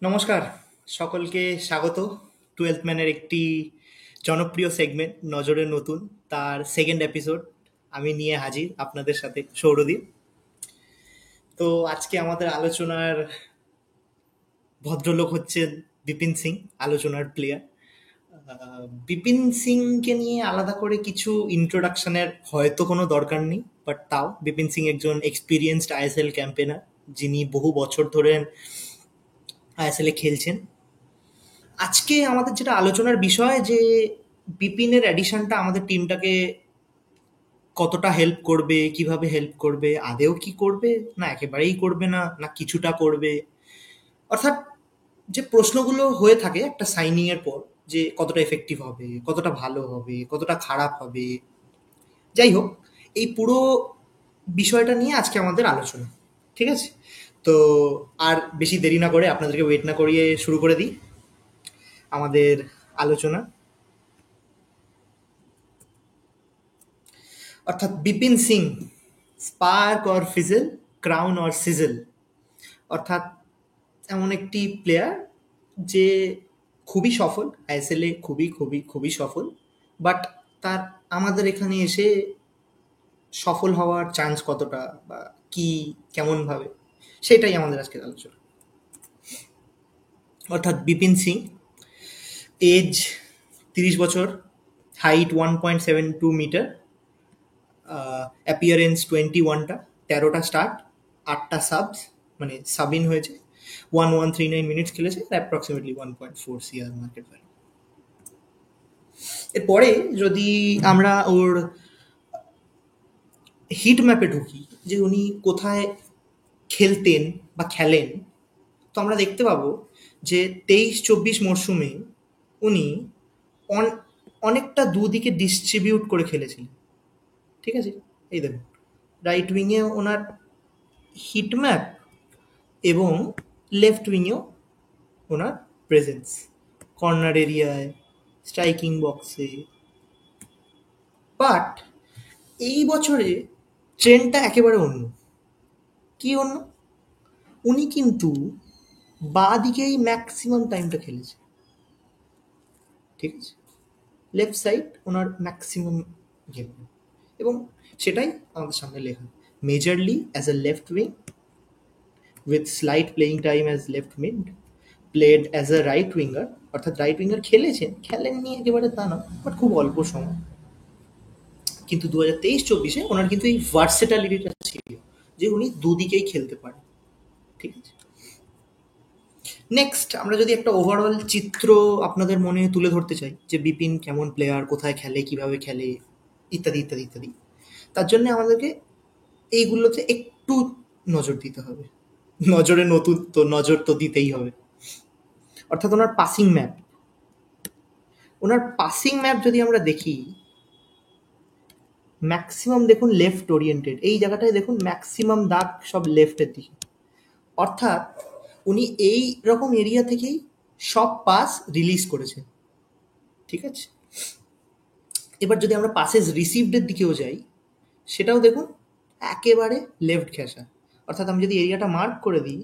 নমস্কার, সকলকে স্বাগত। টুয়েলথ ম্যানের একটি জনপ্রিয় সেগমেন্ট নজরে নতুন, তার সেকেন্ড এপিসোড আমি নিয়ে হাজির আপনাদের সাথে, সৌরদীপ। তো আজকে আমাদের আলোচনার ভদ্রলোক হচ্ছেন বিপিন সিং, আলোচনার প্লেয়ার। বিপিন সিংকে নিয়ে আলাদা করে কিছু ইন্ট্রোডাকশনের হয়তো কোনো দরকার নেই, বাট তাও বিপিন সিং একজন এক্সপিরিয়েন্সড আইএসএল ক্যাম্পেনার, যিনি বহু বছর ধরে আইএসএল এ খেলছেন। আজকে আমাদের যেটা আলোচনার বিষয়, যে বিপিনের অ্যাডিশনটা আমাদের টিমটাকে কতটা হেল্প করবে, কিভাবে হেল্প করবে, আদেও কি করবে, না একেবারেই করবে না, না কিছুটা করবে। অর্থাৎ যে প্রশ্নগুলো হয়ে থাকে একটা সাইনিং এর পর, যে কতটা এফেক্টিভ হবে, কতটা ভালো হবে, কতটা খারাপ হবে, যাই হোক, এই পুরো বিষয়টা নিয়ে আজকে আমাদের আলোচনা। ঠিক আছে? তো আর বেশি দেরি না করে, আপনাদেরকে ওয়েট না করিয়ে শুরু করে দিই আমাদের আলোচনা। অর্থাৎ Bipin Singh, spark or fizzle, crown or sizzle. অর্থাৎ এমন একটি প্লেয়ার যে খুবই সফল আইএসএল এ, খুবই খুবই খুবই সফল, বাট তার আমাদের এখানে এসে সফল হওয়ার চান্স কতটা, বা কি, কেমন ভাবে, সেটাই আমাদের আজকের আলোচনা। অর্থাৎ বিপিন সিং, এজ 30 বছর, হাইট 1.72 মিটার, অ্যাপিয়ারেন্স 21টা, 13টা স্টার্ট, 8টা সাবস, মানে সাবিন হয়েছে, 1139 মিনিটস খেলেছে, অ্যাপ্রক্সিমেটলি 1.4 CR মার্কেট ভ্যালু। এরপরে যদি আমরা ওর হিট ম্যাপে ঢুকি, যে উনি কোথায় খেলতেন বা খেলেন, তো আমরা দেখতে পাবো যে 23-24 মরশুমে উনি অনেকটা দুদিকে ডিস্ট্রিবিউট করে খেলেছিলেন। ঠিক আছে? এই দেখুন, রাইট উইংয়ে ওনার হিট ম্যাপ, এবং লেফট উইংয়েও ওনার প্রেজেন্স, কর্নার এরিয়ায়, স্ট্রাইকিং বক্সে। বাট এই বছরে ট্রেন্ডটা একেবারে অন্য। কি অন্য? উনি কিন্তু বাঁ দিকেই ম্যাক্সিমাম টাইমটা খেলেছে। ঠিক আছে? লেফট সাইড ওনার ম্যাক্সিমাম গেম, এবং সেটাই আমাদের সামনে লেখা, majorly as a left wing with slight playing time as left mid, played as a right winger। অর্থাৎ রাইট উইঙ্গার খেলেছেন, খেলেননি একেবারে তা না, বাট খুব অল্প সময়। কিন্তু 2023-24-এ ওনার কিন্তু এই ভার্সেটালিটিটা ছিল, যে উনি দুদিকেই খেলতে পারেন। ঠিক আছে? নেক্সট, আমরা যদি একটা ওভারঅল চিত্র আপনাদের মনে তুলে ধরতে চাই, যে বিপিন কেমন প্লেয়ার, কোথায় খেলে, কিভাবে খেলে, ইত্যাদি ইত্যাদি ইত্যাদি, তার জন্য আমাদেরকে এইগুলোতে একটু নজর দিতে হবে। নজরে নতুন তো নজর তো দিতেই হবে। অর্থাৎ ওনার পাসিং ম্যাপ যদি আমরা দেখি, ম্যাক্সিমাম দেখুন লেফট ওরিয়েন্টেড, এই জায়গাটায় দেখুন ম্যাক্সিমাম দাগ সব লেফটের দিকে। অর্থাৎ উনি এই রকম এরিয়া থেকেই সব পাস রিলিজ করেছেন। ঠিক আছে? এবার যদি আমরা পাসেস রিসিভডের দিকেও যাই, সেটাও দেখুন একেবারে লেফট ঘেঁষা। অর্থাৎ আমি যদি এরিয়াটা মার্ক করে দিই,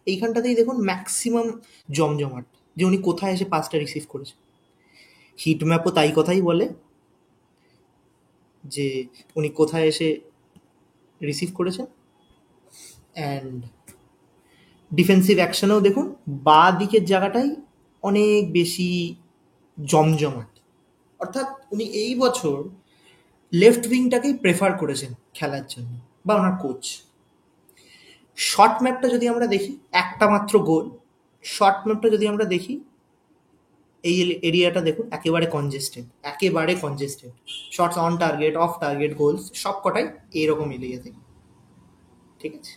এইখানটাতেই দেখুন ম্যাক্সিমাম জমজমাট, যে উনি কোথায় এসে পাসটা রিসিভ করেছেন। হিট ম্যাপও তাই কথাই বলে, যে উনি কোথায় এসে রিসিভ করেছেন। অ্যান্ড ডিফেন্সিভ অ্যাকশনেও দেখুন বাঁ দিকের জায়গাটাই অনেক বেশি জমজমাট। অর্থাৎ উনি এই বছর লেফট উইংটাকেই প্রেফার করেছেন খেলার জন্য, বা ওনার কোচ। শর্ট ম্যাপটা যদি আমরা দেখি, একটা মাত্র গোল, শর্ট ম্যাপটা যদি আমরা দেখি, এই এরিয়াটা দেখুন একেবারে কনজেস্টেড, একেবারে congested. Shorts on target, off target, goals সব কটাই এইরকম এরিয়া থেকে। ঠিক আছে?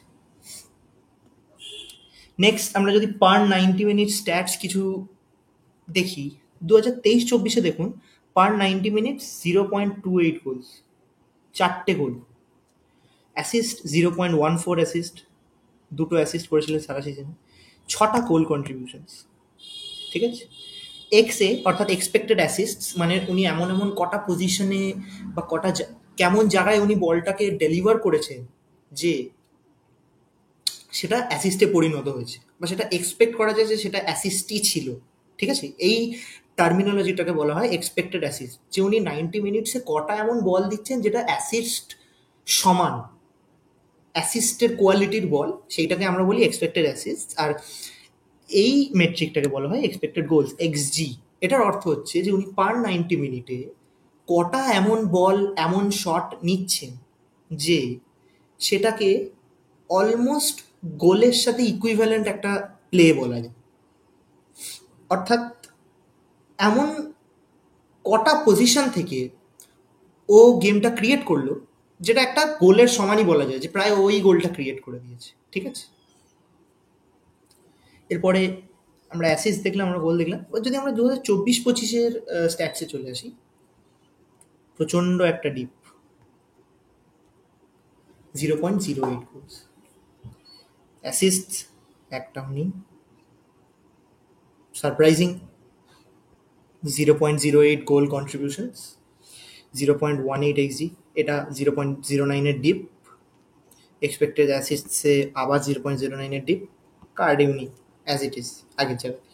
নেক্সট, আমরা যদি পার 90 মিনিট স্ট্যাটস কিছু দেখি, 2023-24-এ দেখুন পার 90 মিনিট 0.28 গোলস, 4টে গোল। অ্যাসিস্ট 0.14 অ্যাসিস্ট, 2টো অ্যাসিস্ট করেছিলেন সারা সিজনে, 6টা গোল কন্ট্রিবিউশনস। ঠিক আছে? এক্সএ অর্থাৎ এক্সপেক্টেড অ্যাসিস্ট, মানে উনি এমন এমন কটা পজিশনে বা কেমন জায়গায় উনি বলটাকে ডেলিভার করেছেন, যে সেটা অ্যাসিস্টে পরিণত হয়েছে, বা সেটা এক্সপেক্ট করা যায় যে সেটা অ্যাসিস্টই ছিল। ঠিক আছে, এই টার্মিনোলজিটাকে বলা হয় এক্সপেক্টেড অ্যাসিস্ট, যে উনি 90 মিনিটসে কটা এমন বল দিচ্ছেন যেটা অ্যাসিস্ট সমান, অ্যাসিস্টের কোয়ালিটির বল, সেইটাকে আমরা বলি এক্সপেক্টেড অ্যাসিস্ট। আর এই মেট্রিকটাকে বলা হয় এক্সপেক্টেড গোলস, এক্সজি। এটার অর্থ হচ্ছে যে উনি পার 90 মিনিটে কটা এমন বল, এমন শট নিচ্ছেন যে সেটাকে অলমোস্ট গোলের সাথে ইকুইভ্যালেন্ট একটা প্লে বলা যায়। অর্থাৎ এমন কটা পজিশন থেকে ও গেমটা ক্রিয়েট করলো যেটা একটা গোলের সমানই বলা যায়, যে প্রায় ওই গোলটা ক্রিয়েট করে দিয়েছে। ঠিক আছে, এরপরে আমরা অ্যাসিস্ট দেখলাম, আমরা গোল দেখলাম। এবার যদি আমরা 2024-25-এর স্ট্যাটসে চলে আসি, প্রচণ্ড একটা ডিপ, 0.08 গোলস, অ্যাসিস্ট একটাও নেই, সারপ্রাইজিং 0.08 গোল কন্ট্রিবিউশনস, 0.18 এক্সজি, এটা 0.09-এর ডিপ। এক্সপেক্টেড অ্যাসিস্টসে আবার 0.09-এর ডিপ, কার্ডেও নেই, অ্যাজ ইট ইজ আগের জায়গাতে।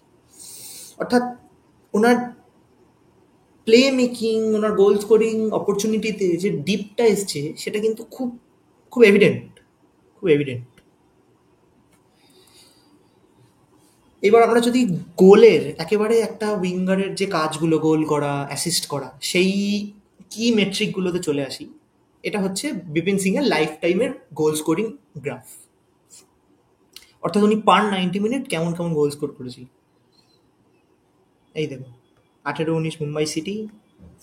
অর্থাৎ ওনার প্লে মেকিং, ওনার গোল স্কোরিং অপরচুনিটিতে যে ডিপটা এসছে সেটা কিন্তু খুব খুব এভিডেন্ট, খুব এভিডেন্ট। এবার আমরা যদি গোলের একেবারে একটা উইঙ্গারের যে কাজগুলো, গোল করা, অ্যাসিস্ট করা, সেই কি মেট্রিকগুলোতে চলে আসি, এটা হচ্ছে বিপিন সিং এর লাইফ টাইমের গোল স্কোরিং গ্রাফ। অর্থাৎ উনি পার 90 মিনিট কেমন কেমন গোল স্কোর করেছিল। এই দেখো, 18-19 মুম্বাই সিটি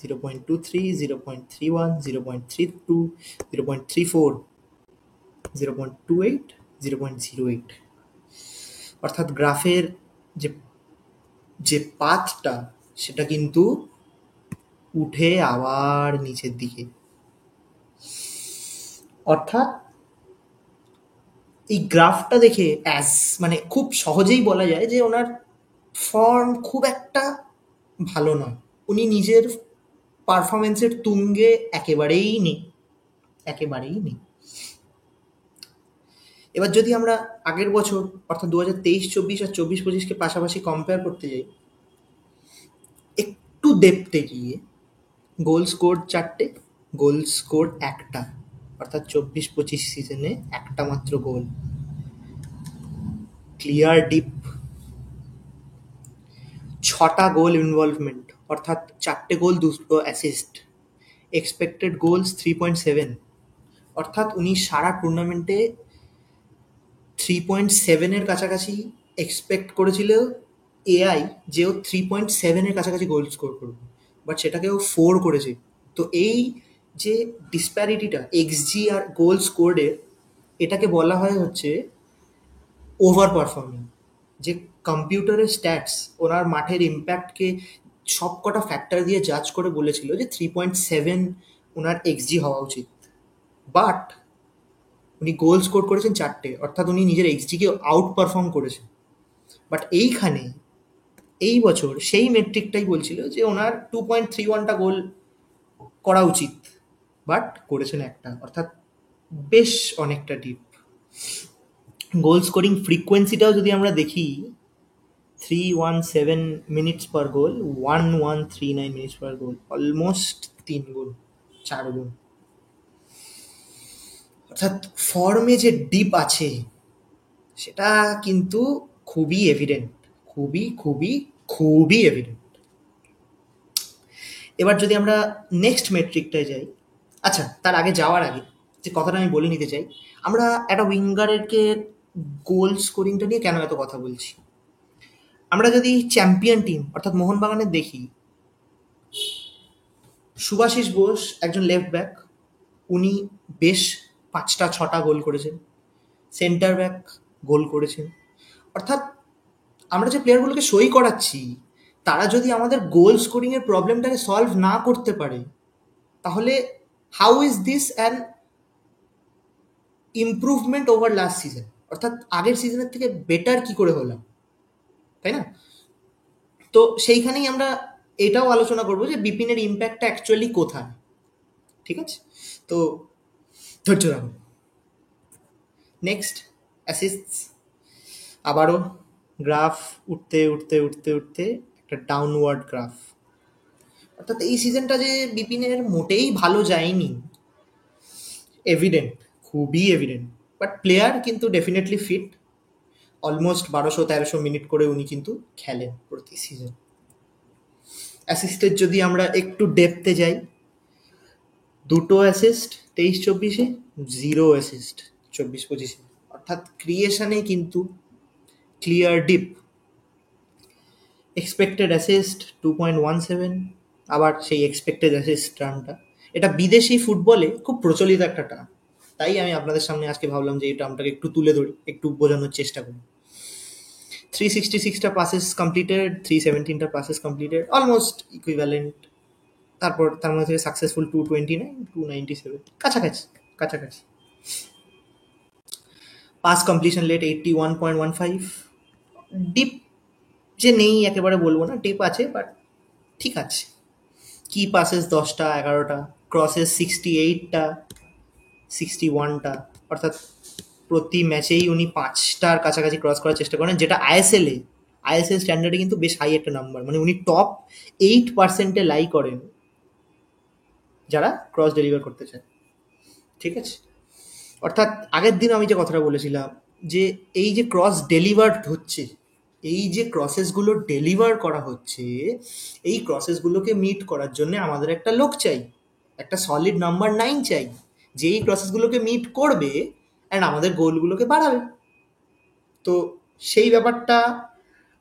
0.23, 0.31, 0.32, 0.34, 0.28, 0.08। অর্থাৎ গ্রাফের যে যে পাথটা সেটা কিন্তু উঠে আবার নিচের দিকে। অর্থাৎ এই গ্রাফটা দেখে মানে খুব সহজেই বলা যায় যে ওনার ফর্ম খুব একটা ভালো নয়, উনি নিজের পারফরমেন্সের তুঙ্গে একেবারেই নেই, একেবারেই নেই। এবার যদি আমরা আগের বছর অর্থাৎ 2023-24 আর 24-25-কে পাশাপাশি কম্পেয়ার করতে যাই, একটু ডেপথে গিয়ে গোল স্কোর 4টে, গোল স্কোর 1টা, অর্থাৎ 24-25 সিজনে একটা মাত্র গোল, ক্লিয়ার ডিপ, 6টা গোল ইনভলভমেন্ট, অর্থাৎ 4টে গোল, 2টো অ্যাসিস্ট, এক্সপেক্টেড গোলস 3.7, অর্থাৎ উনি সারা টুর্নামেন্টে 3.7-এর কাছাকাছি এক্সপেক্ট করেছিল এআই, যে ও 3.7-এর কাছাকাছি গোল স্কোর করবে, বাট সেটাকে ও 4 করেছে। তো এই যে ডিসপ্যারিটিটা এক্সজি আর গোল স্কোরের, এটাকে বলা হয় হচ্ছে ওভার পারফর্মিং। যে কম্পিউটারের স্ট্যাটস ওনার মাঠের ইম্প্যাক্টকে সব কটা ফ্যাক্টর দিয়ে জাজ করে বলেছিল যে 3.7 ওনার এক্সজি হওয়া উচিত, বাট উনি গোল স্কোর করেছেন 4টে, অর্থাৎ উনি নিজের এক্সজিকে আউট পারফর্ম করেছেন। বাট এইখানে এই বছর সেই মেট্রিকটাই বলছিল যে ওনার 2.31টা গোল করা উচিত, বাট করেছেন একটা, অর্থাৎ বেশ অনেকটা ডিপ। গোল স্কোরিং ফ্রিকোয়েন্সিটাও যদি আমরা দেখি, 317 মিনিটস পার গোল, 1139 মিনিটস পার গোল, অলমোস্ট 3 গোল, 4 গোল। অর্থাৎ ফর্মে যে ডিপ আছে সেটা কিন্তু খুবই এভিডেন্ট, খুবই খুবই খুবই এভিডেন্ট। এবার যদি আমরা নেক্সট মেট্রিকটায় যাই, আচ্ছা তার আগে যাওয়ার আগে যে কথাটা আমি বলে নিতে চাই, আমরা একটা উইঙ্গারেরকে গোল স্কোরিংটা নিয়ে কেন এত কথা বলছি। আমরা যদি চ্যাম্পিয়ন টিম অর্থাৎ মোহনবাগানের দেখি, সুভাশিস বোস একজন লেফট ব্যাক, উনি বেশ 5টা 6টা গোল করেছেন, সেন্টার ব্যাক গোল করেছেন। অর্থাৎ আমরা যে প্লেয়ারগুলোকে সই করাচ্ছি তারা যদি আমাদের গোল স্কোরিংয়ের প্রবলেমটাকে সলভ না করতে পারে, তাহলে how is this an improvement over last season? অর্থাৎ আগের সিজনের থেকে বেটার কি করে হলাম, তাই না? তো সেইখানেই আমরা এটাও আলোচনা করবো যে বিপিনের ইম্প্যাক্টটা অ্যাকচুয়ালি কোথায়। ঠিক আছে, তো ধৈর্য রাখুন। নেক্সট অ্যাসিস্টস আবারও গ্রাফ উঠতে উঠতে উঠতে উঠতে একটা ডাউনওয়ার্ড গ্রাফ। অর্থাৎ এই সিজনটা যে বিপিনের মোটেই ভালো যায়নি, এভিডেন্ট, খুবই এভিডেন্ট। বাট প্লেয়ার কিন্তু ডেফিনেটলি ফিট। অলমোস্ট 1200-1300 মিনিট করে উনি কিন্তু খেলেন প্রতি সিজন। অ্যাসিস্টের যদি আমরা একটু ডেপথে যাই, 2টো অ্যাসিস্ট 23-24-এ, 0 অ্যাসিস্ট 24-25-এ। অর্থাৎ ক্রিয়েশনে কিন্তু ক্লিয়ার ডিপ। এক্সপেক্টেড অ্যাসিস্ট 2.17, আবার সেই এক্সপেক্টেড অ্যাসিস্ট টার্মটা, এটা বিদেশি ফুটবলে খুব প্রচলিত একটা টার্ম। তাই আমি আপনাদের সামনে আজকে ভাবলাম যে এই টার্মটাকে একটু তুলে ধরি, একটু বোঝানোর চেষ্টা করি। 366টা পাসেস কমপ্লিটেড, 317টা পাসেস কমপ্লিটেড, অলমোস্ট ইকুইভ্যালেন্ট। তারপর তার মধ্যে থেকে সাকসেসফুল 229, 297, কাছাকাছি কাছাকাছি। Pass completion rate 81.15। ডিপ যে নেই একেবারে বলবো না, ডিপ আছে, বাট ঠিক আছে। কি পাসেস 10টা 11টা, ক্রসেস 68টা 61টা। অর্থাৎ প্রতি ম্যাচেই উনি 5টার কাছাকাছি ক্রস করার চেষ্টা করেন, যেটা আইএসএল স্ট্যান্ডার্ডে কিন্তু বেশ হাই একটা নাম্বার। মানে উনি টপ 8%-এ লাই করেন যারা ক্রস ডেলিভার করতে চায়। ঠিক আছে, অর্থাৎ আগের দিন আমি যে কথাটা বলেছিলাম যে এই যে ক্রস ডেলিভার্ড হচ্ছে, এই যে ক্রসেসগুলো ডেলিভার করা হচ্ছে, এই ক্রসেসগুলোকে মিট করার জন্য আমাদের একটা লোক চাই, একটা সলিড নাম্বার 9 চাই, যে এই ক্রসেসগুলোকে মিট করবে অ্যান্ড আমাদের গোলগুলোকে বাড়াবে। তো সেই ব্যাপারটা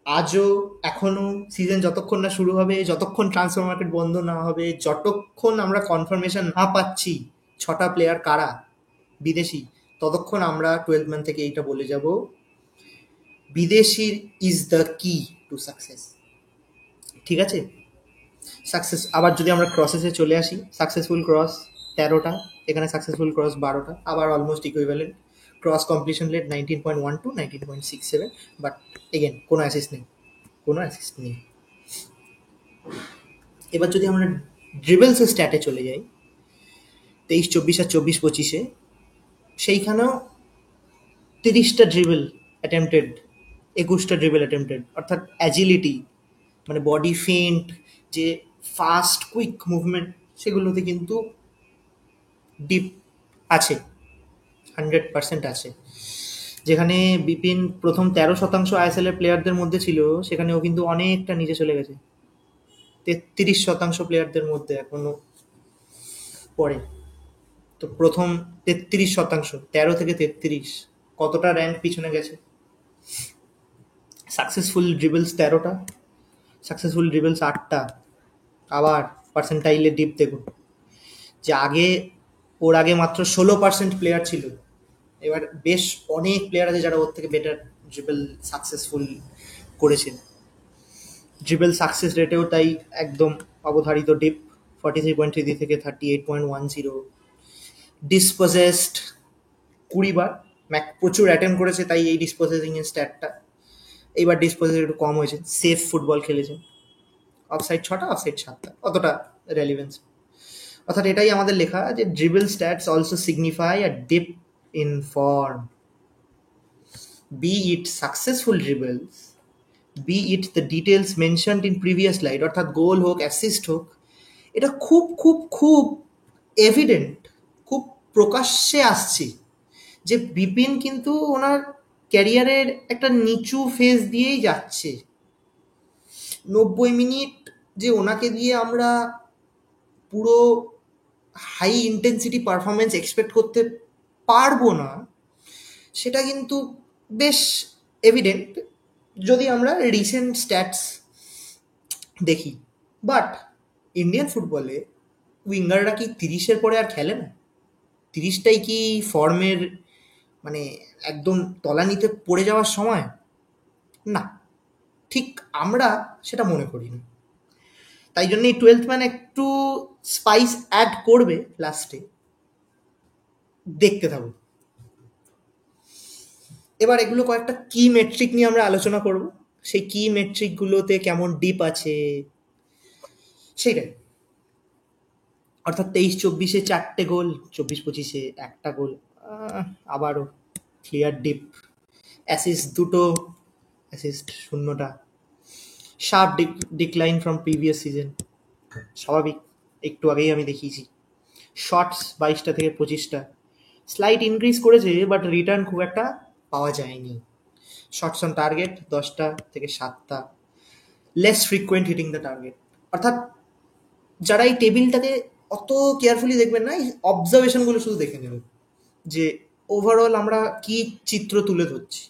আজও এখনও সিজন যতক্ষণ না শুরু হবে, যতক্ষণ ট্রান্সফার মার্কেট বন্ধ না হবে, যতক্ষণ আমরা কনফার্মেশন না পাচ্ছি 6টা প্লেয়ার কারা বিদেশি, ততক্ষণ আমরা 12 ম্যান থেকে এইটা বলে যাব, বিদেশির ইজ দ্য কি টু সাকসেস। ঠিক আছে, সাকসেস। আবার যদি আমরা ক্রসেসে চলে আসি, সাকসেসফুল ক্রস 13টা, এখানে সাকসেসফুল ক্রস 12টা, আবার almost equivalent. Cross completion rate 19.12, 19.67, but again কোনো অ্যাসিস্ট নেই, কোনো অ্যাসিস্ট নেই। এবার যদি আমরা ড্রিবলসের স্ট্যাটে চলে যাই, 23-24 আর 24-25-এ, সেইখানেও 30টা ড্রিবল অ্যাটেম্পটেড, 21টা ড্রিবল অ্যাটেম্পটেড। অর্থাৎ অ্যাজিলিটি, মানে বডি ফেন্ট, যে ফাস্ট কুইক মুভমেন্ট, সেগুলোতে কিন্তু ডিপ আছে, 100% আছে। যেখানে বিপিন প্রথম 13% আইএসএল এর প্লেয়ারদের মধ্যে ছিল, সেখানে ও কিন্তু অনেকটা নিচে চলে গেছে, 33% প্লেয়ারদের মধ্যে এখনো পড়ে। তো প্রথম 33%, 13 থেকে 33, কতটা র্যাঙ্ক পিছনে গেছে। সাকসেসফুল ড্রিবলস 13টা, সাকসেসফুল ড্রিবলস 8টা। আবার পার্সেন্টাইলে ডিপ দেখুন, যে ওর আগে মাত্র 16% প্লেয়ার ছিল, এবার বেশ অনেক প্লেয়ার আছে যারা ওর থেকে বেটার ড্রিবল সাকসেসফুল করেছেন। ড্রিবল সাকসেস রেটেও তাই একদম অবধারিত ডিপ, 43.33 থেকে 38.10। ডিসপোজেসড 20বার, প্রচুর অ্যাটেম্প করেছে তাই এই ডিসপোজেসিং এর স্ট্যাটটা। এইবার ডিসপোজেস একটু কম হয়েছে, সেফ ফুটবল খেলেছে। অফসাইড 6টা, অফসাইড 7টা, অতটা রেলিভেন্স। অর্থাৎ এটাই আমাদের লেখা যে dribble stats also signify a dip in form, be it successful dribbles, be it the details mentioned in previous slide. অর্থাৎ গোল হোক, অ্যাসিস্ট হোক, এটা খুব খুব খুব এভিডেন্ট, খুব প্রকাশ্যে আসছে যে বিপিন কিন্তু ওনার ক্যারিয়ারের একটা নিচু ফেজ দিয়েই যাচ্ছে। 90 মিনিট যে ওনাকে দিয়ে আমরা পুরো হাই ইন্টেন্সিটি পারফরমেন্স এক্সপেক্ট করতে পারবো না, সেটা কিন্তু বেশ এভিডেন্ট যদি আমরা রিসেন্ট স্ট্যাটস দেখি। বাট ইন্ডিয়ান ফুটবলে উইঙ্গাররা কি 30-এর পরে আর খেলে না? 30টাই কি ফর্মের মানে একদম তলানিতে পড়ে যাওয়ার সময়? না, ঠিক আমরা সেটা মনে করি না। তাই জন্য এই 12th ম্যান একটু স্পাইস অ্যাড করবে লাস্টে, দেখতে থাকুন। এবার এগুলো কয়েকটা কি মেট্রিক নিয়ে আমরা আলোচনা করব, সেই কি মেট্রিকগুলোতে কেমন ডিপ আছে সেইটাই। অর্থাৎ 23-24-এ 4টে গোল, 24-25-এ 1টা গোল, আবারও ক্লিয়ার ডিপ। অ্যাসিস্ট দুটো, অ্যাসিস্ট শূন্যটা, sharp decline from previous season, স্বাভাবিক, একটু আগেই আমি দেখিয়েছি। শর্টস 22টা থেকে 25টা, স্লাইট ইনক্রিজ করেছে বাট রিটার্ন খুব একটা পাওয়া যায়নি। শর্টস অন টার্গেট 10টা থেকে 7টা, less frequent hitting the target. অর্থাৎ যারা এই টেবিলটাকে অত কেয়ারফুলি দেখবেন না, এই অবজারভেশনগুলো শুধু দেখে নেবেন যে ওভারঅল আমরা কি চিত্র তুলে ধরছি।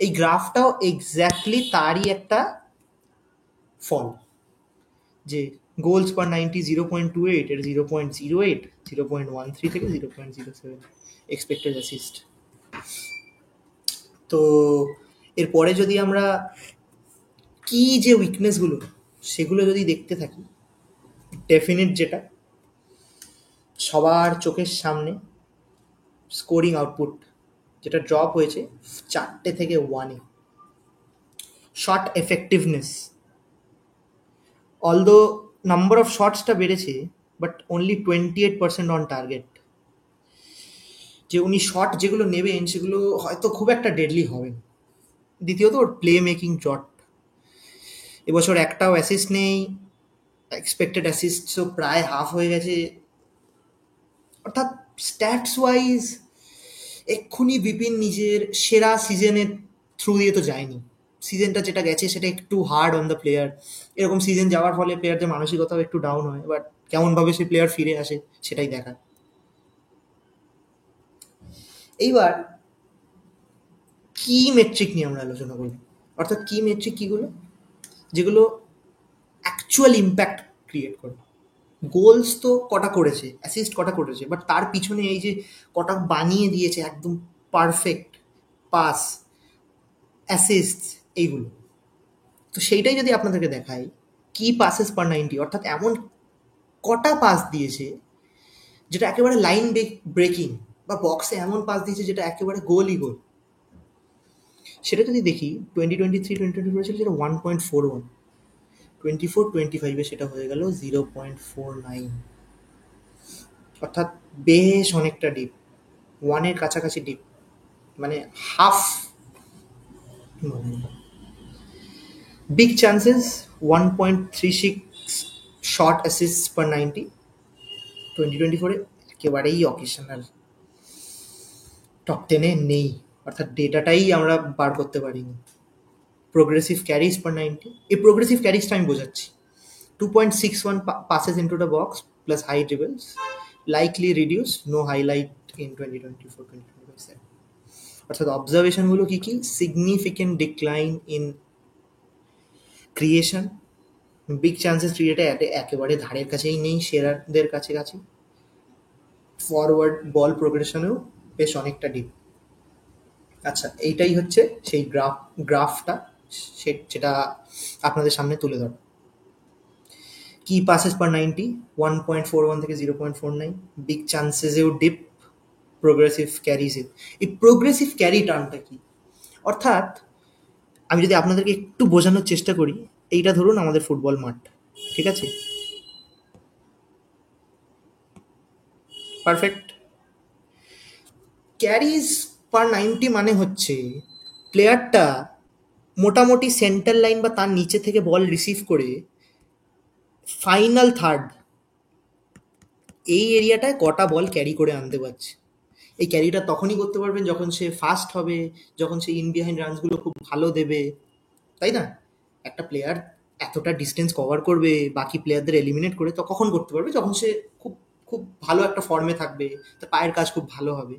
এই গ্রাফটাও এক্স্যাক্টলি তারই একটা ফল, যে গোলস পার 90 0.28, এর 0.08, 0.13 থেকে 0.07 এক্সপেক্টেড অ্যাসিস্ট। তো এরপরে যদি আমরা কি যে উইকনেসগুলো সেগুলো যদি দেখতে থাকি, ডেফিনিট যেটা সবার চোখের সামনে, স্কোরিং আউটপুট যেটা ড্রপ হয়েছে 4টে থেকে 1-এ। Shot effectiveness, although number of শটসটা বেড়েছে বাট অনলি 28% অন টার্গেট। যে উনি শট যেগুলো নেবেন সেগুলো হয়তো খুব একটা ডেডলি হবে না। দ্বিতীয়ত ওর প্লে মেকিং জট, এবছর একটাও অ্যাসিস্ট নেই, এক্সপেক্টেড অ্যাসিস্টও প্রায় হাফ হয়ে গেছে। অর্থাৎ স্ট্যাটস ওয়াইজ এক্ষুনি বিপিন নিজের সেরা সিজনের থ্রু দিয়ে তো যায়নি। সিজনটা যেটা গেছে সেটা একটু হার্ড অন দ্য প্লেয়ার। এরকম সিজন যাওয়ার ফলে প্লেয়ারদের মানসিকতাও একটু ডাউন হয়, বাট কেমনভাবে সেই প্লেয়ার ফিরে আসে সেটাই দেখার। এইবার কি মেট্রিক নিয়ে আমরা আলোচনা করব, অর্থাৎ কি মেট্রিক কীগুলো, যেগুলো অ্যাকচুয়াল ইম্প্যাক্ট ক্রিয়েট করে। গোলস তো কটা করেছে, অ্যাসিস্ট কটা করেছে, বাট তার পিছনে এই যে কটা বানিয়ে দিয়েছে একদম পারফেক্ট পাস, অ্যাসিস্ট, এইগুলো। তো সেইটাই যদি আপনাদেরকে দেখাই, কি পাসেস পার 90, অর্থাৎ এমন কটা পাস দিয়েছে যেটা একেবারে লাইন ব্রেকিং, বা বক্সে এমন পাস দিয়েছে যেটা একেবারে গোলই গোল, সেটা যদি দেখি 2023-2024 ছিল যেটা 1.41, 24-25-এ সেটা হয়ে গেল 0.49, অর্থাৎ বেশ অনেকটা ডিপ, 1-এর কাছাকাছি ডিপ, মানে half. Big chances 1.36 shot assist per 90, 2024-এ একেবারেই অকেশনাল, টপ 10-এ নেই, অর্থাৎ ডেটাটাই আমরা বার করতে পারিনি। প্রোগ্রেসিভ ক্যারিজ পার 90, এই প্রোগ্রেসিভ ক্যারিজটা আমি বোঝাচ্ছি 2.61 passes into the box plus high dribbles, likely reduced, no highlight in 2024-2025. অর্থাৎ অবজারভেশনগুলো কি কি, significant decline in creation, big chances ক্রিয়েটে একেবারে ধারের কাছেই নেই সেরাদের কাছাকাছি, ফরওয়ার্ড বল প্রোগ্রেশনেও বেশ অনেকটা ডিপ। আচ্ছা, এইটাই হচ্ছে সেই গ্রাফটা যেটা আপনাদের সামনে তুলে ধর। কি পাসেস পার 90 1.41 থেকে 0.49, বিগ চান্সেসেও ডিপ, প্রোগ্রেসিভ ক্যারিজে। এই প্রোগ্রেসিভ ক্যারি টার্মটা কি, অর্থাৎ আমি যদি আপনাদেরকে একটু বোঝানোর চেষ্টা করি, এইটা ধরুন আমাদের ফুটবল মাঠ, ঠিক আছে, পারফেক্ট। ক্যারিজ পার 90 মানে হচ্ছে প্লেয়ারটা মোটামুটি সেন্টার লাইন বা তার নিচে থেকে বল রিসিভ করে ফাইনাল থার্ড এই এরিয়াটায় কটা বল ক্যারি করে আনতে পারছে। এই ক্যারিটা তখনই করতে পারবেন যখন সে ফাস্ট হবে, যখন সে ইন বিহাইন্ড রানসগুলো খুব ভালো দেবে, তাই না? একটা প্লেয়ার এতটা ডিস্টেন্স কভার করবে বাকি প্লেয়ারদের এলিমিনেট করে, তো কখন করতে পারবে, যখন সে খুব খুব ভালো একটা ফর্মে থাকবে, তার পায়ের কাজ খুব ভালো হবে।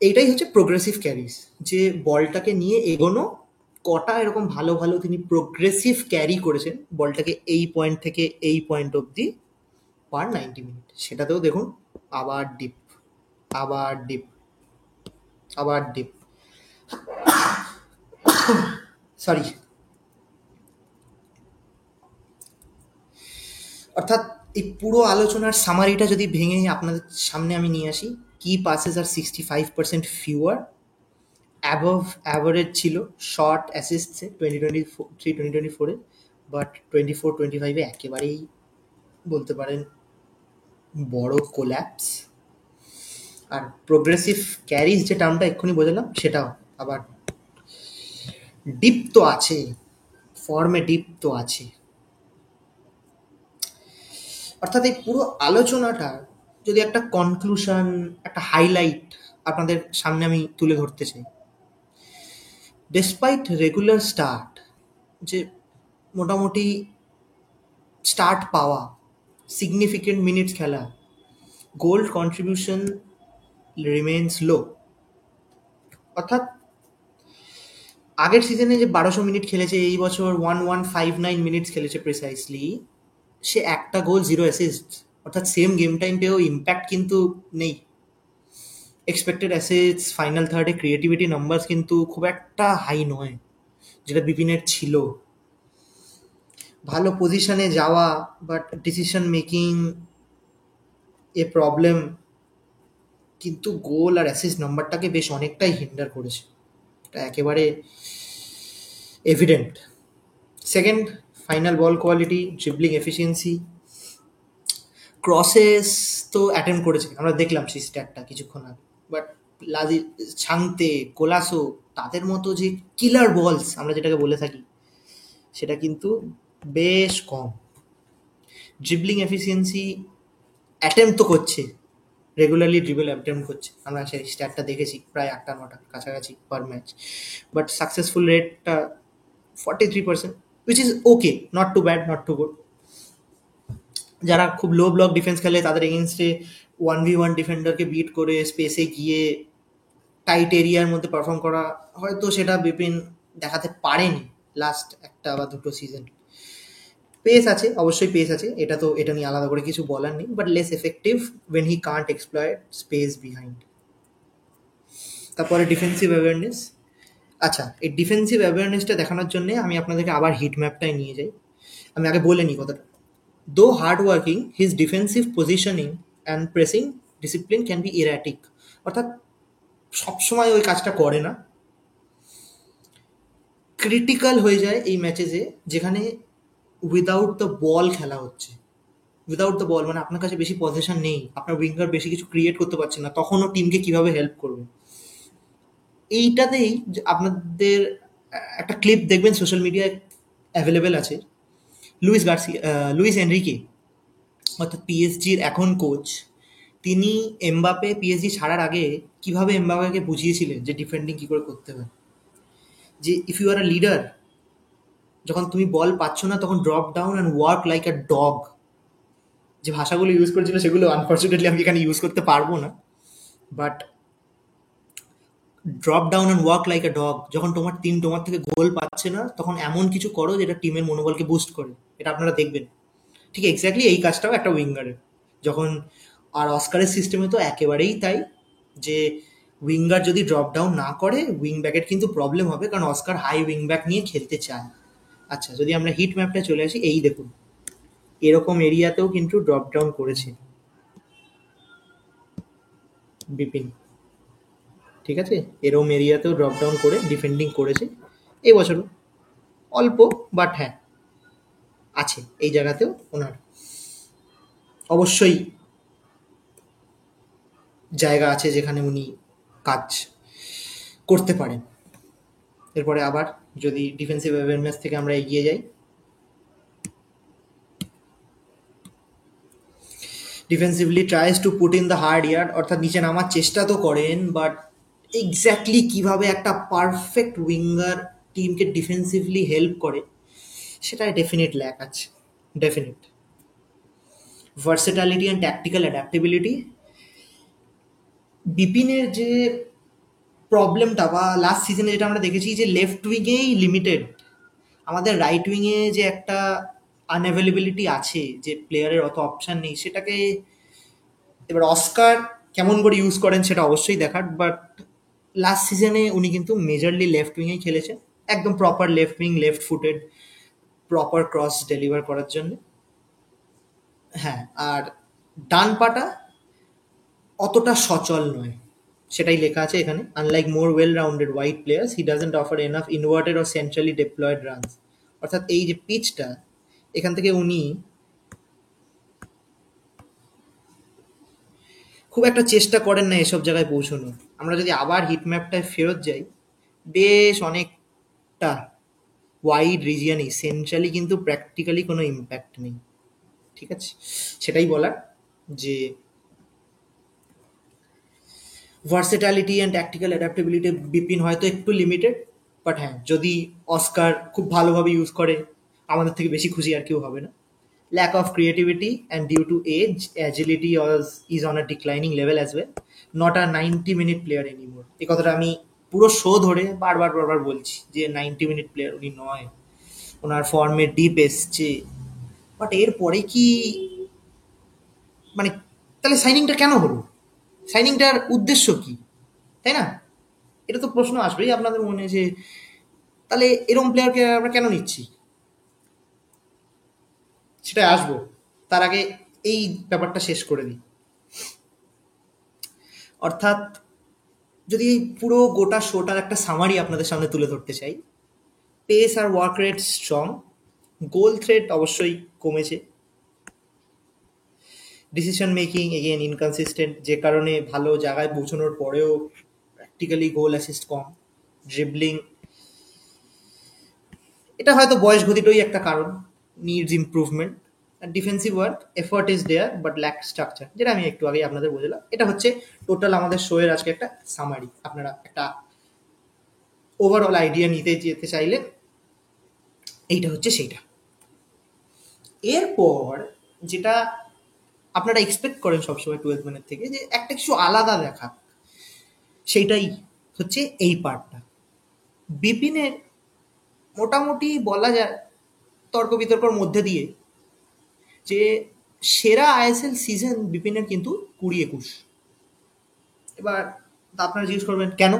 এইটাই হচ্ছে প্রোগ্রেসিভ ক্যারিজ, যে বলটাকে নিয়ে এগোনো, কটা এরকম ভালো ভালো তিনি প্রোগ্রেসিভ ক্যারি করেছেন বলটাকে এই পয়েন্ট থেকে এই পয়েন্ট অবধি পার 90 মিনিট। সেটাতেও দেখুন আবার ডিপ, আবার ডিপ, আবার ডিপ, সরি। অর্থাৎ এই পুরো আলোচনার সামারিটা যদি ভেঙে আপনাদের সামনে আমি নিয়ে আসি, কি পাসেস আর 65% ফিউয়ার, অ্যাবভ অ্যাভারেজ ছিল শর্ট অ্যাসিস্টসে 2023-2024-এ, বাট 24-25-এ একেবারেই বলতে পারেন বড় কোল্যাপস। আর প্রোগ্রেসিভ ক্যারিজ যে টার্মটা এক্ষুনি বোঝালাম সেটাও আবার ডিপ তো আছে, ফর্মে ডিপ তো আছে। অর্থাৎ এই পুরো আলোচনাটা যদি একটা কনক্লুশন, একটা হাইলাইট আপনাদের সামনে আমি তুলে ধরতে চাই, ডেসপাইট রেগুলার স্টার্ট, যে মোটামুটি স্টার্ট পাওয়া, সিগনিফিকেন্ট মিনিটস খেলা, গোল্ড কন্ট্রিবিউশন রিমেইনস লো। অর্থাৎ আগের সিজনে যে 1200 মিনিট খেলেছে, এই বছর 1159 মিনিটস খেলেছে প্রিসাইসলি, সে একটা গোল, 0 অ্যাসিস্ট। অর্থাৎ সেম গেম টাইম পেয়েও ইম্প্যাক্ট কিন্তু নেই। এক্সপেক্টেড অ্যাসিস্টস, ফাইনাল থার্ডে ক্রিয়েটিভিটি নাম্বারস কিন্তু খুব একটা হাই নয়, যেটা বিপিনের ছিল। ভালো পজিশনে যাওয়া, but decision making A problem, কিন্তু গোল আর অ্যাসিস্ট নাম্বারটাকে বেশ অনেকটাই হিন্ডার করেছে, এটা একেবারে এভিডেন্ট। সেকেন্ড, ফাইনাল বল কোয়ালিটি, ড্রিবলিং এফিসিয়েন্সি, ক্রসেস তো অ্যাটেম্প করেছে, আমরা দেখলাম সেই স্ট্যাটটা কিছুক্ষণ আগে। বাট লাজি, ছাংতে, কোলাসো, তাদের মতো যে কিলার বলস আমরা যেটাকে বলে থাকি, সেটা কিন্তু বেশ কম। ড্রিবলিং এফিসিয়েন্সি, অ্যাটেম্প তো করছে, রেগুলারলি ড্রিবল অ্যাটেম্প করছে, আমরা সেই স্ট্যাটটা দেখেছি, প্রায় 8টা 9টার কাছাকাছি পার ম্যাচ। বাট সাকসেসফুল রেটটা 43%, which is okay, not too bad, not too good. যারা খুব লো ব্লক ডিফেন্স খেলে তাদের এগেনস্টে 1v1 ডিফেন্ডারকে বিট করে স্পেসে গিয়ে টাইট এরিয়ার মধ্যে পারফর্ম করা, হয়তো সেটা বিপিন দেখাতে পারেনি লাস্ট একটা বা দুটো সিজন। পেস আছে, অবশ্যই পেস আছে, এটা তো, এটা নিয়ে আলাদা করে কিছু বলার নেই, but less effective when he can't exploit space behind. তারপরে ডিফেন্সিভ অ্যাওয়ারনেস। আচ্ছা, এই ডিফেন্সিভ অ্যাওয়ারনেসটা দেখানোর জন্য আমি আপনাদেরকে আবার হিট ম্যাপটায় নিয়ে যাই। আমি আগে বলে নিই কথাটা। Though hard working, his defensive positioning and pressing discipline can be erratic. অর্থাৎ সবসময় ওই কাজটা করে না, ক্রিটিক্যাল হয়ে যায় এই ম্যাচেসে যেখানে উইদাউট দ্য বল খেলা হচ্ছে। উইদাউট দ্য বল মানে আপনার কাছে বেশি পজিশন নেই, আপনার উইঙ্গার বেশি কিছু ক্রিয়েট করতে পারছে না, তখনও টিমকে কিভাবে হেল্প করবে। এইটাতেই আপনাদের একটা ক্লিপ দেখবেন সোশ্যাল মিডিয়ায় অ্যাভেলেবেল আছে, লুইস এনরিকে, অর্থাৎ পিএসজির এখন কোচ, তিনি এমবাপে পিএসজি ছাড়ার আগে কিভাবে এমবাপেকে বুঝিয়েছিলেন যে ডিফেন্ডিং কী করে করতে হয়। যে if you are a leader, যখন তুমি বল পাচ্ছ না তখন drop down and work like a dog. যে ভাষাগুলো ইউজ করেছিল সেগুলো আনফর্চুনেটলি আমি এখানে ইউজ করতে পারবো না, but drop down and work like a dog. যখন তোমার টিম তোমার থেকে গোল পাচ্ছে না, তখন এমন কিছু করো যেটা টিমের মনোবলকে বুস্ট করে। এটা আপনারা দেখবেন, ঠিক এক্স্যাক্টলি এই কাজটাও একটা উইঙ্গারের যখন, আর অস্কারের সিস্টেমে তো একেবারেই তাই, যে উইঙ্গার যদি ড্রপ ডাউন না করে উইং ব্যাকের কিন্তু প্রবলেম হবে, কারণ অস্কার হাই উইং ব্যাক নিয়ে খেলতে চায়। আচ্ছা, যদি আমরা হিট ম্যাপটা চলে আসি, এই দেখুন এরকম এরিয়াতেও কিন্তু ড্রপ ডাউন করেছে বিপিন, ঠিক আছে, এরকম এরিয়াতেও ড্রপ ডাউন করে ডিফেন্ডিং করেছে এই বছরও, অল্প, বাট হ্যাঁ আছে এই জায়গাতেও ওনার অবশ্যই জায়গা আছে যেখানে উনি কাজ করতে পারেন। এরপরে আবার যদি ডিফেন্সিভ অ্যাওয়ারনেস থেকে আমরা এগিয়ে যাই, defensively tries to put in the hard yard, অর্থাৎ নিচে নামার চেষ্টা তো করেন, বাট এক্স্যাক্টলি কিভাবে একটা পারফেক্ট উইঙ্গার টিমকে ডিফেন্সিভলি হেল্প করে সেটাই ডেফিনেট ল্যাক আছে, ডেফিনেট। ভার্সেটালিটি অ্যান্ড ট্যাকটিক্যাল অ্যাডাপ্টেবিলিটি, বিপিনের যে প্রবলেমটা বা লাস্ট সিজনে যেটা আমরা দেখেছি যে লেফট উইংয়েই লিমিটেড, আমাদের রাইট উইংয়ে যে একটা আনঅ্যাভেলেবিলিটি আছে, যে প্লেয়ারের অত অপশান নেই, সেটাকে এবার অস্কার কেমন করে ইউজ করেন সেটা অবশ্যই দেখার। বাট লাস্ট সিজনে উনি কিন্তু মেজরলি লেফট উইংয়েই খেলেছেন, একদম proper left wing, left footed, proper cross deliver করার জন্য। হ্যাঁ, আর ডান পাটা অতটা সচল নয়, সেটাই লেখা আছে এখানে। Unlike more well rounded wide players, he doesn't offer enough inverted or centrally diploid runs. অর্থাৎ এই যে পিচটা, এখান থেকে উনি খুব একটা চেষ্টা করেন না এসব জায়গায় পৌঁছানো। আমরা যদি আবার হিট ম্যাপটায় ফেরত যাই, বেশ অনেকটা একটা ওয়াইড রিজিয়নে সেন্ট্রালি কিন্তু প্র্যাকটিক্যালি কোনো ইম্প্যাক্ট নেই। ঠিক আছে, সেটাই বলার যে ভার্সেটালিটি অ্যান্ড ট্যাকটিক্যাল অ্যাডাপ্টেবিলিটি বিপিন হয়তো একটু লিমিটেড, বাট হ্যাঁ, যদি অস্কার খুব ভালোভাবে ইউজ করে আমাদের থেকে বেশি খুশি আর কেউ হবে না। Lack of creativity and due to age, agility is on a declining level as well. Not a 90-minute player anymore. এই কথাটা আমি পুরো শো ধরে বারবার বারবার বলছি যে 90-minute প্লেয়ার উনি নয়, ওনার ফর্মে ডিপ এসছে। বাট এরপরে কি মানে তাহলে সাইনিংটা কেন হলো? সাইনিংটার উদ্দেশ্য কি, তাই না? এটা তো প্রশ্ন আসবেই আপনাদের মনে যে তাহলে এরকম প্লেয়ারকে আমরা কেন নিচ্ছি, সেটা আসবো। তার আগে এই ব্যাপারটা শেষ করে দিই। অর্থাৎ যদি এই পুরো গোটা শোটার একটা সামারি আপনাদের সামনে তুলে ধরতে চাই, পেস আর ওয়ার্ক রেট স্ট্রং, গোল থ্রেট অবশ্যই কমেছে, ডিসিশন মেকিং এগেন ইনকনসিস্টেন্ট, যে কারণে ভালো জায়গায় পৌঁছানোর পরেও প্র্যাকটিক্যালি গোল অ্যাসিস্ট কম, ড্রিবলিং এটা হয়তো বয়স ঘটিতই একটা কারণ, নিডস ইমপ্রুভমেন্ট। আর defensive work effort is there but lack structure, যেটা আমি একটু আগে আপনাদের বোঝালাম। এটা হচ্ছে টোটাল আমাদের শোয়ের আজকে একটা সামারি। আপনারা একটা ওভারঅল আইডিয়া নিতে যেতে চাইলে এইটা হচ্ছে সেইটা। এরপর যেটা আপনারা এক্সপেক্ট করেন সবসময় 12 ম্যানের থেকে, যে একটা কিছু আলাদা দেখা, সেইটাই হচ্ছে এই পার্টটা। বিপিনের মোটামুটি বলা যায় তর্ক বিতর্কর মধ্যে দিয়ে যে সেরা আইএসএল সিজন বিপিনের কিন্তু 20-21। এবার আপনারা জিজ্ঞেস করবেন কেন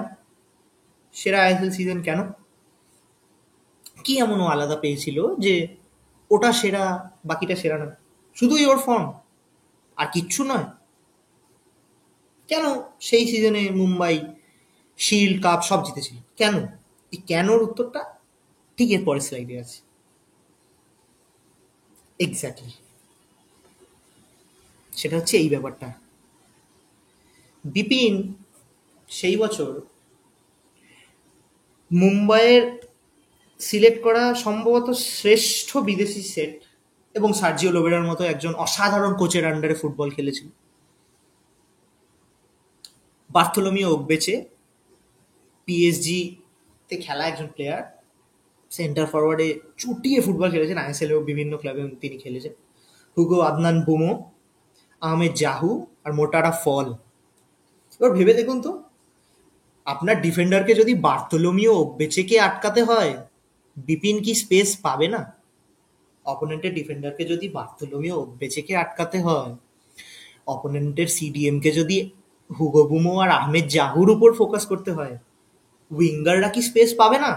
সেরা আইএসএল সিজন, কেন, কি এমন ও আলাদা পেয়েছিল যে ওটা সেরা বাকিটা সেরা নয়? শুধুই ওর ফর্ম আর কিচ্ছু নয়? কেন সেই সিজনে মুম্বাই শিল্ড কাপ সব জিতেছিল, কেন? এই কেনর উত্তরটা ঠিক এর পরের স্লাইডে আছে। এক্স্যাক্টলি, সেটা হচ্ছে এই ব্যাপারটা। বিপিন সেই বছর মুম্বাইয়ের সিলেক্ট করা সম্ভবত শ্রেষ্ঠ বিদেশি সেট এবং সার্জিও লোবেরার মতো একজন অসাধারণ কোচের আন্ডারে ফুটবল খেলেছিল। বার্থোলোমিও ওগবেচে পিএসজি তে খেলা একজন প্লেয়ার, সেন্টার ফরওয়ার্ডে চুটিয়ে ফুটবল খেলেছেন, আইএসএলেও বিভিন্ন ক্লাবে তিনি খেলেছেন। Hugo Adnan Boumous, Ahmed Jahouh আর মোটারা ফল। এবার ভেবে দেখুন তো, আপনার ডিফেন্ডারকে যদি বার্থোলোমিও ওগবেচেকে আটকাতে হয়, বিপিন কি স্পেস পাবে না? অপোনেন্টের ডিফেন্ডারকে যদি বার্থোলোমিও ওগবেচেকে আটকাতে হয়, অপোনেন্টের সিডিএমকে যদি হুগো বুমো আর আহমেদ জাহুর উপর ফোকাস করতে হয়, উইঙ্গাররা কি স্পেস পাবে না?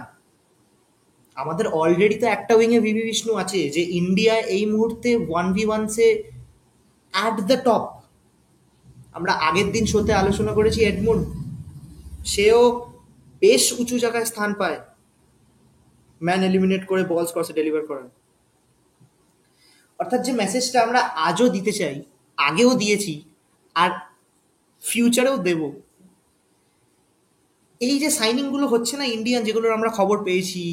আমাদের অলরেডি তো একটা উইংয়ে ভিভি বিষ্ণু আছে, যে ইন্ডিয়া এই মুহূর্তে 1v1 অ্যাট দ্য টপ। আমরা আগের দিন শোতে আলোচনা করেছি এডমুন্ড, সেও বেশ উঁচু জায়গায় স্থান পায় ম্যান এলিমিনেট করে বল ক্রসে ডেলিভার করার। অর্থাৎ যে মেসেজটা আমরা আজও দিতে চাই, আগেও দিয়েছি আর ফিউচারেও দেব, এই যে সাইনিংগুলো হচ্ছে না ইন্ডিয়ান, যেগুলোর আমরা খবর পেয়েছি,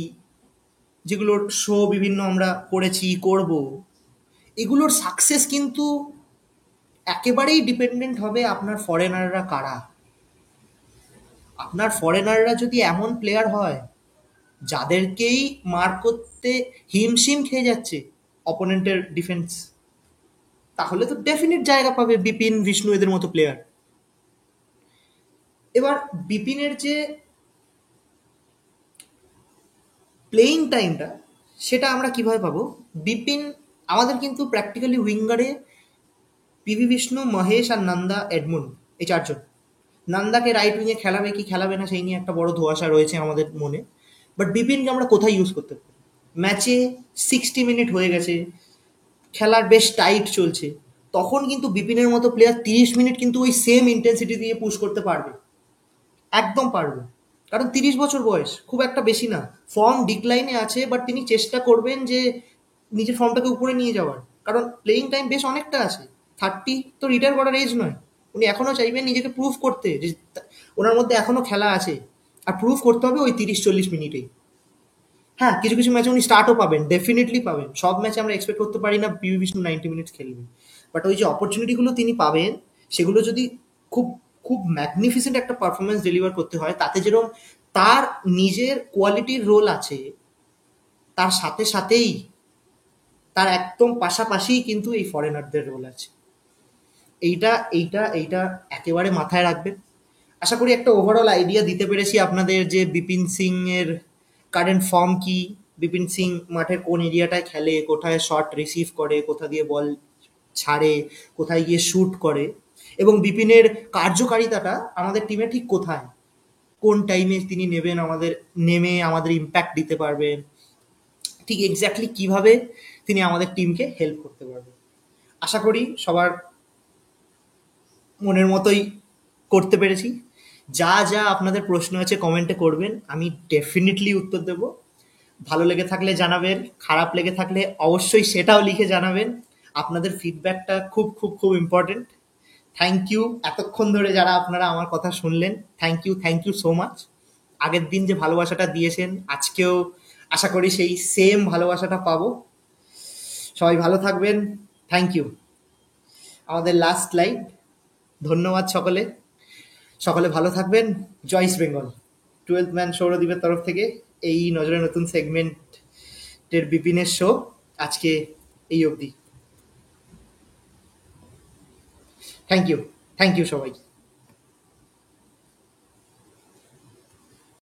যেগুলোর শো বিভিন্ন আমরা করেছি করব, এগুলোর সাকসেস কিন্তু একেবারেই ডিপেন্ডেন্ট হবে আপনার ফরেনাররা কারা। আপনার ফরেনাররা যদি এমন প্লেয়ার হয় যাদেরকেই মার করতে হিমশিম খেয়ে যাচ্ছে অপোনেন্টের ডিফেন্স, তাহলে তো ডেফিনেট জায়গা পাবে বিপিন, বিষ্ণু এদের মতো প্লেয়ার। এবার বিপিনের যে প্লেয়িং টাইমটা, সেটা আমরা কিভাবে পাবো? বিপিন আমাদের কিন্তু প্র্যাকটিক্যালি উইঙ্গারে পিভি বিষ্ণু, মহেশ আর নন্দা এডমুন্ড, এই চারজন। নন্দাকে রাইট উইংয়ে খেলাবে কি খেলাবে না সেই নিয়ে একটা বড় ধোঁয়াশা রয়েছে আমাদের মনে। বাট বিপিনকে আমরা কোথায় ইউজ করতে পারি? ম্যাচে 60 মিনিট হয়ে গেছে, খেলার বেশ টাইট চলছে, তখন কিন্তু বিপিনের মতো প্লেয়ার 30 মিনিট কিন্তু ওই সেম ইন্টেন্সিটি দিয়ে পুশ করতে পারবে, একদম পারবে। কারণ 30 বছর বয়স, খুব একটা বেশি না, ফর্ম ডিক্লাইনে আছে, বাট তিনি চেষ্টা করবেন যে নিজের ফর্মটাকে উপরে নিয়ে যাওয়ার, কারণ প্লেয়িং টাইম বেশ অনেকটা আছে। 30 তো রিটায়ার করার এজ নয়, উনি এখনো চাইবেন নিজেকে প্রুভ করতে যে ওনার মধ্যে এখনো খেলা আছে, আর প্রুভ করতে হবে ওই 30-40 মিনিটেই। হ্যাঁ, কিছু কিছু ম্যাচে উনি স্টার্টও পাবেন, ডেফিনেটলি পাবেন। সব ম্যাচে আমরা এক্সপেক্ট করতে পারি না পিভি বিষ্ণু 90 মিনিটস খেলবে, বাট ওই যে অপরচুনিটিগুলো তিনি পাবেন, সেগুলো যদি খুব খুব ম্যাগনিফিসেন্ট একটা পারফরমেন্স ডেলিভার করতে হয়, তাতে যেরকম তার নিজের কোয়ালিটির রোল আছে, তার সাথে সাথেই তার একদম পাশাপাশিই কিন্তু এই ফরেনারদের রোল আছে। এইটা এইটা এইটা একেবারে মাথায় রাখবেন। আশা করি একটা ওভারঅল আইডিয়া দিতে পেরেছি আপনাদের যে বিপিন সিং এর কারেন্ট ফর্ম কি, বিপিন সিং মাঠের কোন এরিয়াটায় খেলে, কোথায় শট রিসিভ করে, কোথা দিয়ে বল ছাড়ে, কোথায় গিয়ে শুট করে, এবং বিপিনের কার্যকারিতাটা আমাদের টিমে ঠিক কোথায়, কোন টাইমে তিনি নেবেন, আমাদের নেমে আমাদের ইম্প্যাক্ট দিতে পারবেন, ঠিক এক্স্যাক্টলি কিভাবে তিনি আমাদের টিমকে হেল্প করতে পারবেন। আশা করি সবার মনের মতোই করতে পেরেছি। যা যা আপনাদের প্রশ্ন আছে কমেন্টে করবেন, আমি ডেফিনেটলি উত্তর দেব। ভালো লেগে থাকলে জানাবেন, খারাপ লেগে থাকলে অবশ্যই সেটাও লিখে জানাবেন। আপনাদের ফিডব্যাকটা খুব খুব খুব ইম্পর্টেন্ট। থ্যাংক ইউ এতক্ষণ ধরে যারা আপনারা আমার কথা শুনলেন, থ্যাংক ইউ সো মাচ। আগের দিন যে ভালোবাসাটা দিয়েছেন, আজকেও আশা করি সেই সেম ভালোবাসাটা পাবো। সবাই ভালো থাকবেন, থ্যাংক ইউ। আমাদের লাস্ট লাইভ, ধন্যবাদ সকলে, সকলে ভালো থাকবেন। জয় ইস্ট বেঙ্গল। 12th ম্যান সৌরদীপের তরফ থেকে এই নজরে নতুন সেগমেন্টের বিপিনের শো আজকে এই অবধি। থ্যাংক ইউ, থ্যাংক ইউ সবাই।